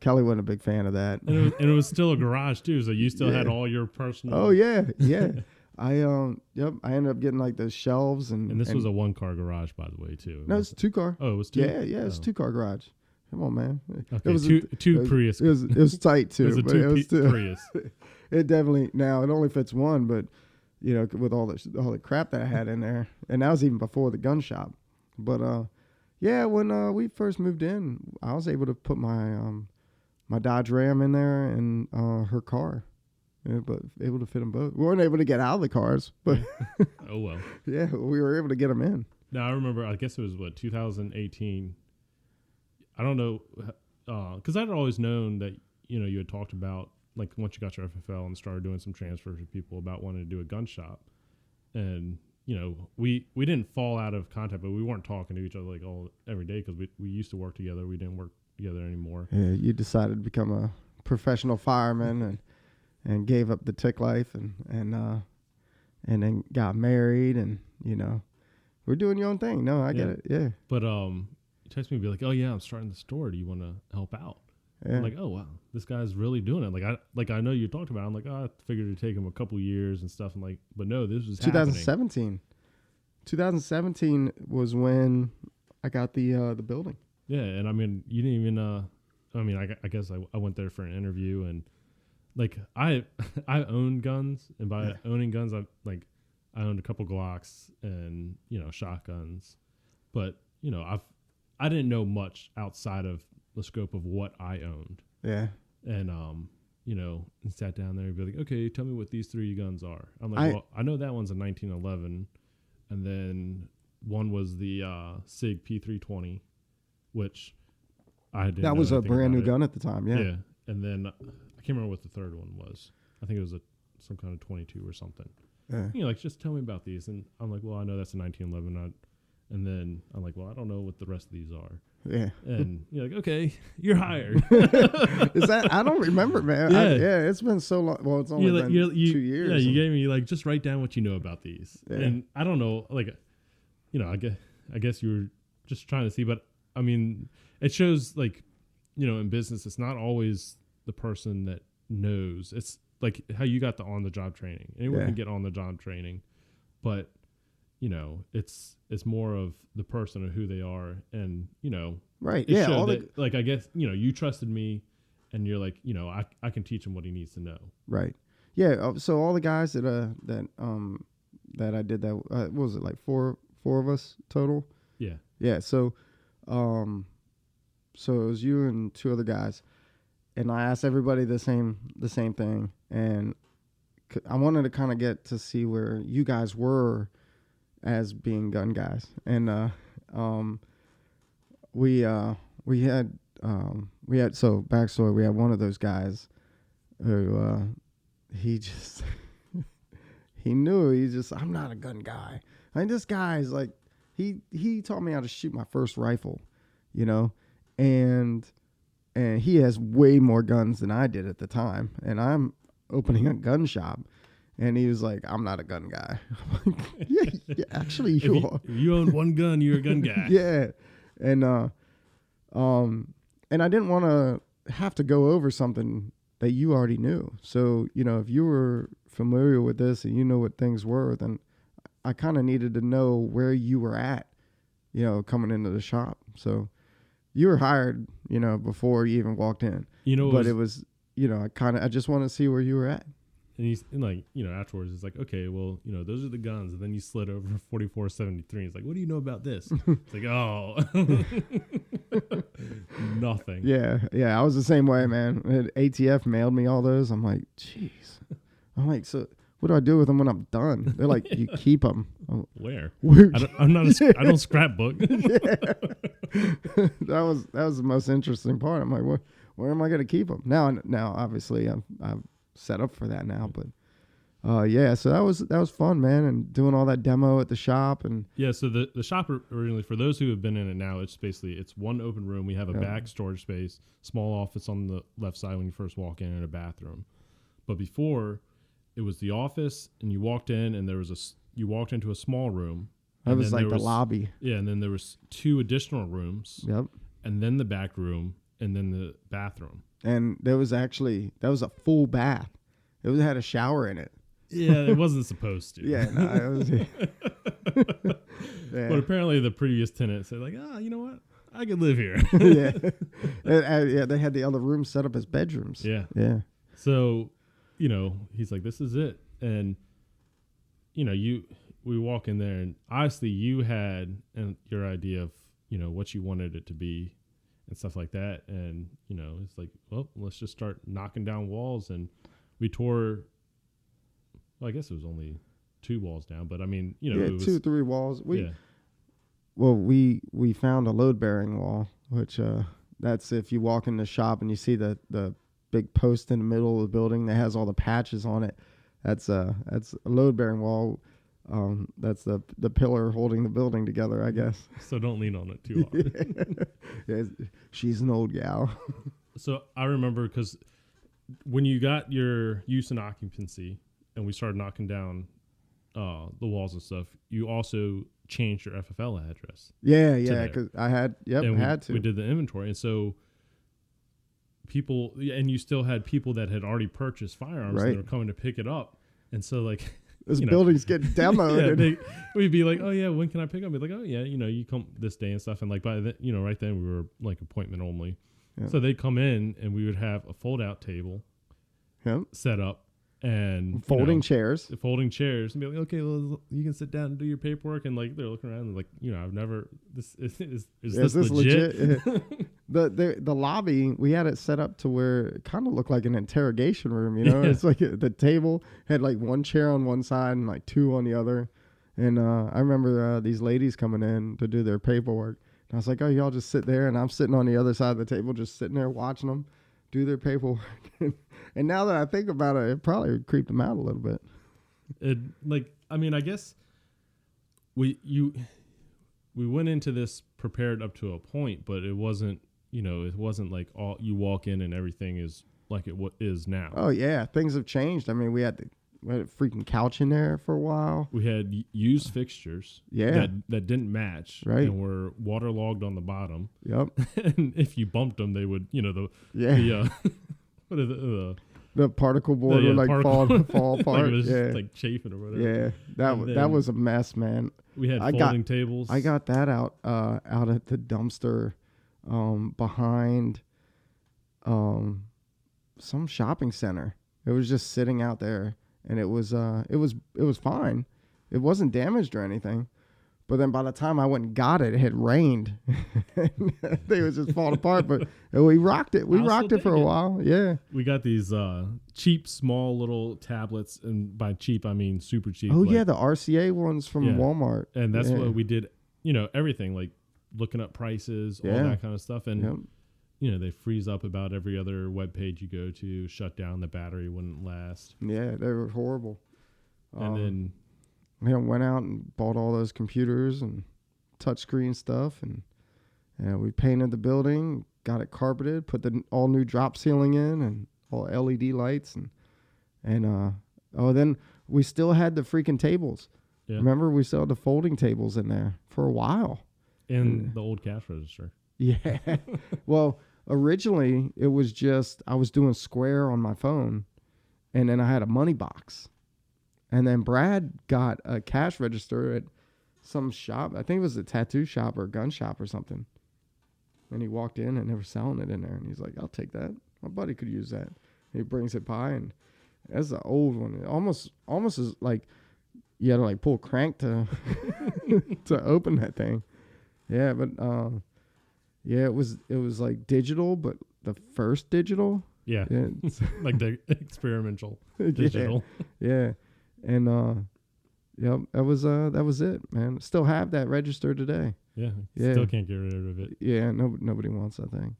Kelly wasn't a big fan of that. And it was still a garage too, so you still had all your personal. Oh yeah. I ended up getting like those shelves and this was a 1-car garage, by the way, too. No, it's a 2-car. Oh, it was 2. Yeah, it's a 2-car garage. Come on, man. Okay, it was two Prius. It was tight too. It was a Prius. It definitely, now it only fits one, but with all the crap that I had in there, and that was even before the gun shop. But when we first moved in, I was able to put my Dodge Ram in there and her car. Yeah, but able to fit them both. We weren't able to get out of the cars, but oh well. Yeah, we were able to get them in. Now I remember. I guess it was 2018. I don't know, because I'd always known that you had talked about, like, once you got your FFL and started doing some transfers with people about wanting to do a gun shop, and we didn't fall out of contact, but we weren't talking to each other like every day because we used to work together. We didn't work together anymore. Yeah, you decided to become a professional fireman and gave up the tick life and then got married, and we're doing your own thing. No, I get it. Yeah. But you text me and be like, "Oh yeah, I'm starting the store. Do you want to help out?" Yeah. I'm like, "Oh wow, this guy's really doing it." I know you talked about it. I'm like, "Oh, I figured it'd take him a couple years and stuff." And like, but no, this was 2017. Happening. 2017 was when I got the building. Yeah, and I mean, you didn't even. I guess I went there for an interview, and like I own guns, and by owning guns, I owned a couple Glocks and shotguns, but I didn't know much outside of the scope of what I owned. Yeah, and and sat down there and be like, "Okay, tell me what these 3 guns are." I'm like, "Well, I know that one's a 1911, and then one was the SIG P320, which I didn't. That was a brand new gun at the time. Yeah, and then I can't remember what the third one was. I think it was some kind of 22 or something. Yeah. Just tell me about these. And I'm like, well, I know that's a 1911. And then I'm like, well, I don't know what the rest of these are. Yeah. And you're like, okay, you're hired. Is that? I don't remember, man. Yeah. It's been so long. Well, it's only been 2 years. Yeah, you gave me just write down what you know about these. Yeah. And I don't know, I guess you were just trying to see, but I mean, it shows in business, it's not always the person that knows. It's like how you got the on-the-job training. Anyone can get on-the-job training, but it's more of the person and who they are, and right. Yeah. I guess you trusted me, and you're like, I can teach him what he needs to know. Right. Yeah. So all the guys that I did that, what was it, like four of us total? Yeah. Yeah. So it was you and 2 other guys. And I asked everybody the same thing, and I wanted to kind of get to see where you guys were as being gun guys. And we had so backstory. We had one of those guys who he knew I'm not a gun guy. I mean, this guy's like he taught me how to shoot my first rifle, and he has way more guns than I did at the time. And I'm opening a gun shop. And he was like, I'm not a gun guy. I'm like, yeah, actually you are. If you own one gun, you're a gun guy. Yeah. And I didn't want to have to go over something that you already knew. So, if you were familiar with this and you know what things were, then I kind of needed to know where you were at, coming into the shop. So you were hired, before you even walked in. But it was, I just want to see where you were at. And afterwards, it's like, okay, well, those are the guns. And then you slid over to 4473. It's like, what do you know about this? It's like, oh. Nothing. Yeah, I was the same way, man. ATF mailed me all those. I'm like, jeez. I'm like, so what do I do with them when I'm done? They're like, you keep them. Where? Where? I don't scrapbook. That was the most interesting part. I'm like, where am I going to keep them? Now, obviously, I'm set up for that now, but. Yeah, so that was fun, man, and doing all that demo at the shop and yeah. So the shop originally, for those who have been in it now, it's one open room. We have a back storage space, small office on the left side when you first walk in, and a bathroom. But before, it was the office, and you walked in, and you walked into a small room. That was like the lobby. Yeah, and then there was 2 additional rooms. Yep. And then the back room, and then the bathroom. And that was a full bath. It had a shower in it. Yeah, it wasn't supposed to. Yeah, no, it was. Yeah. But apparently the previous tenant said, like, you know what? I could live here. Yeah. Yeah, they had the other rooms set up as bedrooms. Yeah. Yeah. So, he's like, this is it. And, we walk in there, and honestly, you had your idea of, what you wanted it to be and stuff like that. And, it's like, well, let's just start knocking down walls. And we tore... Well, I guess it was only 2 walls down, but I mean, it was 2-3 walls. We found a load bearing wall, which that's if you walk in the shop and you see the big post in the middle of the building that has all the patches on it. That's a load bearing wall. That's the pillar holding the building together, I guess. So don't lean on it too hard. Yeah, she's an old gal. So I remember because when you got your use and occupancy, and we started knocking down the walls and stuff, you also changed your FFL address. Yeah, because I had to. We did the inventory, and so people, and you still had people that had already purchased firearms, right, and they were coming to pick it up, and so like this building's getting demoed. Yeah, we'd be like, oh yeah, when can I pick up? We'd be like, oh yeah, you come this day and stuff, and like by then, right then we were like appointment only, so they'd come in, and we would have a fold out table, set up. And folding chairs, and be like, okay, well, you can sit down and do your paperwork. And like they're looking around and like, I've never is this legit? The lobby, we had it set up to where it kind of looked like an interrogation room. Yeah. It's like the table had like 1 chair on one side and like 2 on the other. And I remember these ladies coming in to do their paperwork. And I was like, oh, y'all just sit there, and I'm sitting on the other side of the table, just sitting there watching them do their paperwork. And now that I think about it, it probably creeped them out a little bit. I guess we went into this prepared up to a point, but it wasn't, it wasn't like all you walk in and everything is like it is now. Oh yeah, things have changed. I mean, we had a freaking couch in there for a while. We had used fixtures, that didn't match, right, and were waterlogged on the bottom. Yep. And if you bumped them, they would, what are the particle board would like fall apart. Like it was just like chafing or whatever. Yeah, that was a mess, man. We had folding tables. I got that out at the dumpster behind some shopping center. It was just sitting out there, and it was fine. It wasn't damaged or anything. But then by the time I went and got it, it had rained. They was just falling apart. But we rocked it. We rocked it for a while. Yeah. We got these cheap, small little tablets. And by cheap, I mean super cheap. Oh, yeah. The RCA ones from Walmart. And that's what we did, everything, like looking up prices, all that kind of stuff. And, they freeze up about every other web page you go to, shut down, the battery wouldn't last. Yeah, they were horrible. And then... went out and bought all those computers and touchscreen stuff, and we painted the building, got it carpeted, put the all new drop ceiling in, and all LED lights, and then we still had the freaking tables. Yeah. Remember, we still had the folding tables in there for a while. And the old cash register. Yeah. Well, originally it was just I was doing Square on my phone, and then I had a money box. And then Brad got a cash register at some shop. I think it was a tattoo shop or a gun shop or something. And he walked in and they were selling it in there. And he's like, I'll take that. My buddy could use that. And he brings it by, and that's an old one. It almost is like you had to like pull a crank to to open that thing. Yeah, but Yeah, it was like digital, but the first digital. Yeah. Yeah, Like the experimental digital. yeah. And yep, that was it, man. Still have that register today. Yeah. Yeah. Still can't get rid of it. Yeah, nobody wants that thing.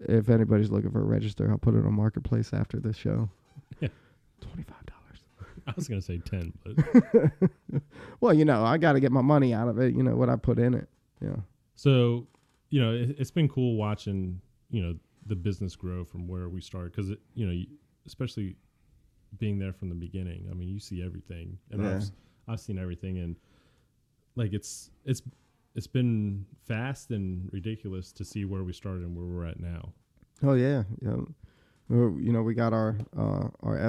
If anybody's looking for a register, I'll put it on Marketplace after this show. Yeah. $25. I was gonna say 10, but Well, I got to get my money out of it. You know what I put in it. Yeah. so it's been cool watching the business grow from where we started because especially being there from the beginning. I mean, you see everything, and Yeah. I've seen everything, and like it's been fast and ridiculous to see where we started and where we're at now. Oh yeah. Yeah. We got our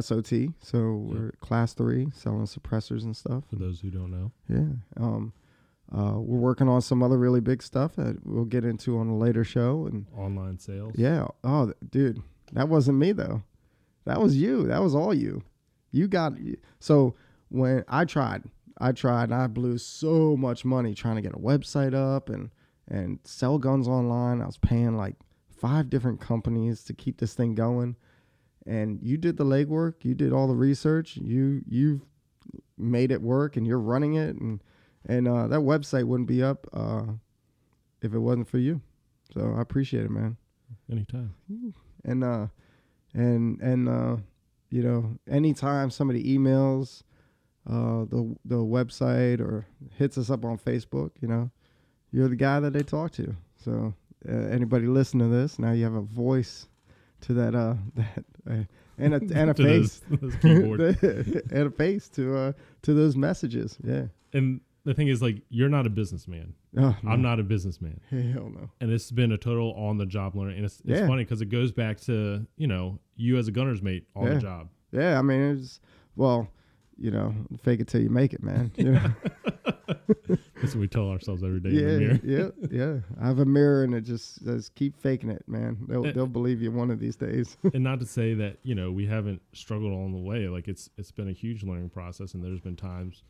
SOT, so we're class 3 selling suppressors and stuff. For those who don't know, Yeah. We're working on some other really big stuff that we'll get into on a later show. And online sales. yeah. Oh, dude, that wasn't me though. That was you. That was all you. So when I tried, I blew so much money trying to get a website up and sell guns online. I was paying like 5 different companies to keep this thing going. And you did the legwork. You did all the research. You've made it work, and you're running it. And that website wouldn't be up if it wasn't for you. So I appreciate it, man. Anytime. And anytime somebody emails the website or hits us up on Facebook, you're the guy that they talk to. So anybody listen to this, now you have a voice to that and a face those keyboard. and a face to those messages. Yeah. And the thing is, like, you're not a businessman. Oh, no. I'm not a businessman. Hell no. And this has been a total on-the-job learning. And it's funny because it goes back to, you as a gunner's mate on the job. Yeah, I mean, fake it till you make it, man. That's what we tell ourselves every day in the mirror. Yeah. I have a mirror, and it just says, keep faking it, man. They'll believe you one of these days. And not to say that, we haven't struggled along the way. Like, it's been a huge learning process, and there's been times,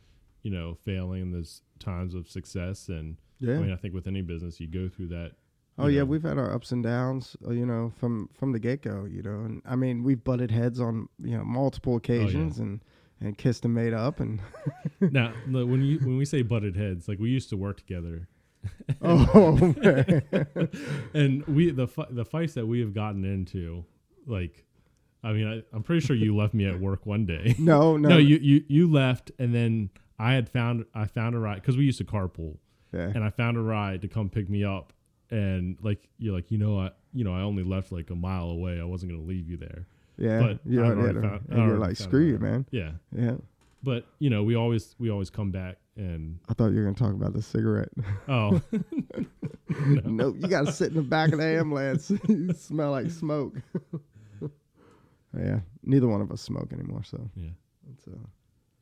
failing, and there's times of success. And Yeah. I mean, I think with any business, you go through that. Oh yeah, we've had our ups and downs, from the get go, and I mean, we've butted heads on multiple occasions and kissed and made up and. Now, when we say butted heads, like, we used to work together. Oh man. And the fights that we have gotten into, like, I mean, I'm pretty sure you left me at work one day. No, you left, and then I found a ride because we used to carpool. Yeah. And I found a ride to come pick me up, and you're like, I only left like a mile away. I wasn't gonna leave you there. Yeah. But you're like, screw you, man. Yeah. Yeah. But we always come back, and I thought you were gonna talk about the cigarette. oh no. Nope, you gotta sit in the back of the ambulance. You smell like smoke. Yeah. Neither one of us smoke anymore, so Yeah. it's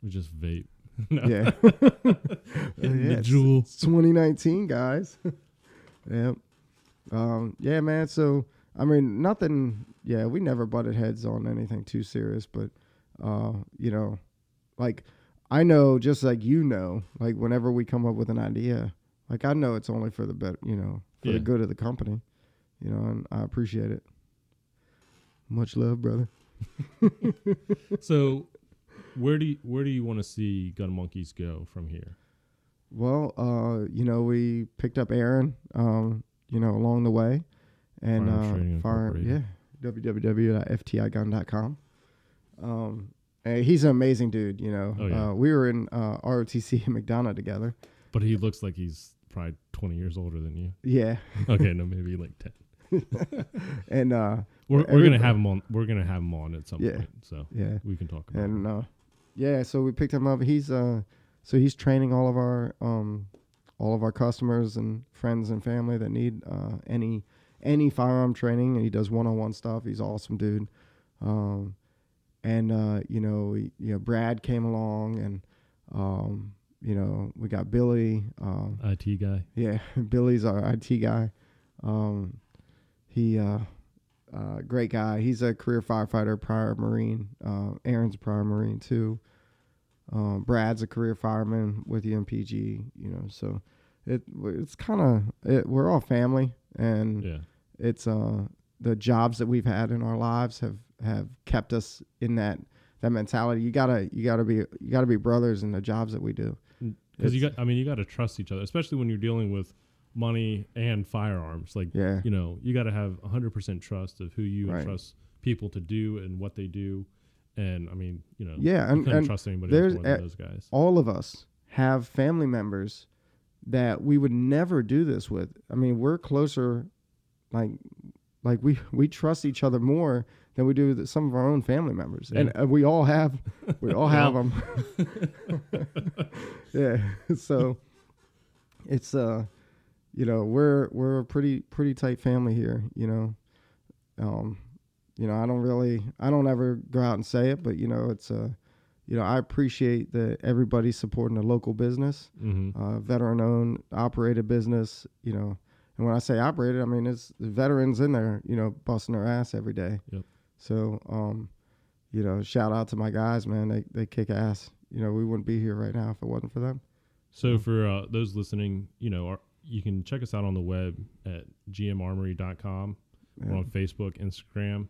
We just vape. No. yeah. The Juul. It's 2019, guys. Yeah. Yeah, man. So, I mean, nothing. Yeah, we never butted heads on anything too serious, but, like, I know, just like like whenever we come up with an idea, like, I know it's only for the better, for the good of the company, and I appreciate it. Much love, brother. So, where do you want to see Gun Monkeys go from here? Well, we picked up Aaron, along the way, and www.ftigun.com. And he's an amazing dude. Oh, yeah. We were in ROTC in McDonough together. But he looks like he's probably 20 years older than you. Yeah. Okay, no, maybe like 10. And we're gonna have him on. We're gonna have him on at some point, so yeah, we can talk about. And so we picked him up. He's training all of our customers and friends and family that need any firearm training, and he does one-on-one stuff. He's an awesome dude. Brad came along, and we got Billy, IT guy. Yeah, Billy's our IT guy. He great guy. He's a career firefighter, prior Marine. Aaron's a prior Marine too. Brad's a career fireman with the MPG. So it's kind of we're all family, and it's the jobs that we've had in our lives have kept us in that mentality. You gotta be brothers in the jobs that we do, because you got to trust each other, especially when you're dealing with money and firearms. Like, you know, you got to have 100% trust of who you trust people to do and what they do. And I mean, you know, you couldn't trust anybody else more than those guys. All of us have family members that we would never do this with. I mean, we're closer, like we trust each other more than we do with some of our own family members, and we all have them. Yeah, so it's you know, we're a pretty tight family here. You know, I don't ever go out and say it, but you know, it's you know, I appreciate that everybody's supporting a local business, veteran-owned, operated business. You know, and when I say operated, I mean it's the veterans in there, you know, busting their ass every day. Yep. So, you know, shout out to my guys, man. They kick ass. You know, we wouldn't be here right now if it wasn't for them. So for those listening, you know, you can check us out on the web at gmarmory.com. Yeah. We're on Facebook, Instagram,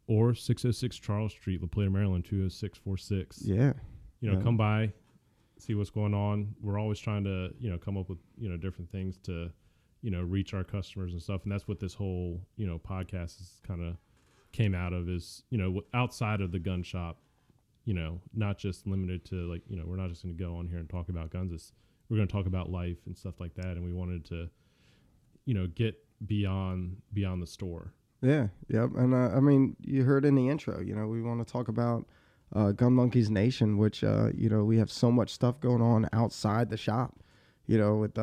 or 606 Charles Street, La Plata, Maryland, 20646. Yeah. You know, come by, see what's going on. We're always trying to, you know, come up with, you know, different things to, you know, reach our customers and stuff. And that's what this whole, you know, podcast is kind of came out of, is, you know, outside of the gun shop, you know, not just limited to, like, you know, we're not just going to go on here and talk about guns. We're going to talk about life and stuff like that. And we wanted to, you know, get beyond the store. Yeah. Yep. And I mean, you heard in the intro, you know, we want to talk about Gun Monkeys Nation, which, you know, we have so much stuff going on outside the shop, you know, with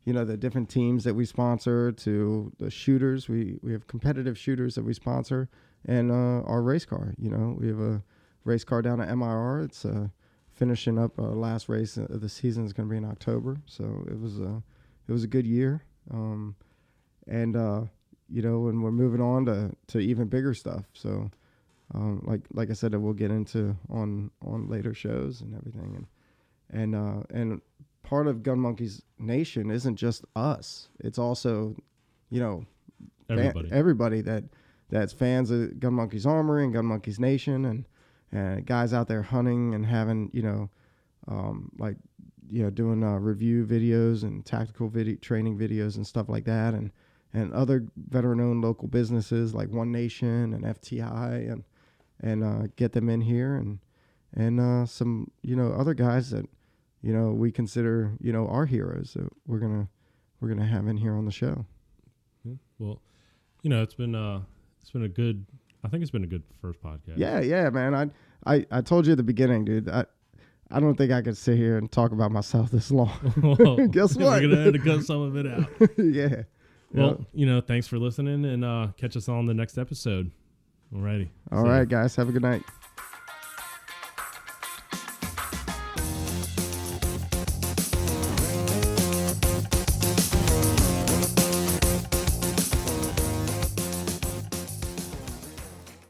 you know, the different teams that we sponsor, to the shooters. We have competitive shooters that we sponsor, and our race car. You know, we have a race car down at MIR. It's finishing up. Last race of the season is going to be in October. So it was a good year. And you know, and we're moving on to even bigger stuff. So like I said, that we'll get into on later shows and everything. And part of Gun Monkeys Nation isn't just us. It's also, you know, everybody that's fans of Gun Monkeys Armory and Gun Monkeys Nation, and guys out there hunting and having, you know, like, you know, doing review videos and tactical training videos and stuff like that, and other veteran-owned local businesses like One Nation and FTI, and get them in here, and some, you know, other guys that, you know, we consider, you know, our heroes that we're gonna have in here on the show. Yeah. Well, you know, it's been a good. I think it's been a good first podcast. Yeah, man. I told you at the beginning, dude. I don't think I could sit here and talk about myself this long. Well, guess what? We're gonna have to cut some of it out. Yeah. Well, you know, thanks for listening, and catch us on the next episode. Alrighty. All right, guys. Have a good night.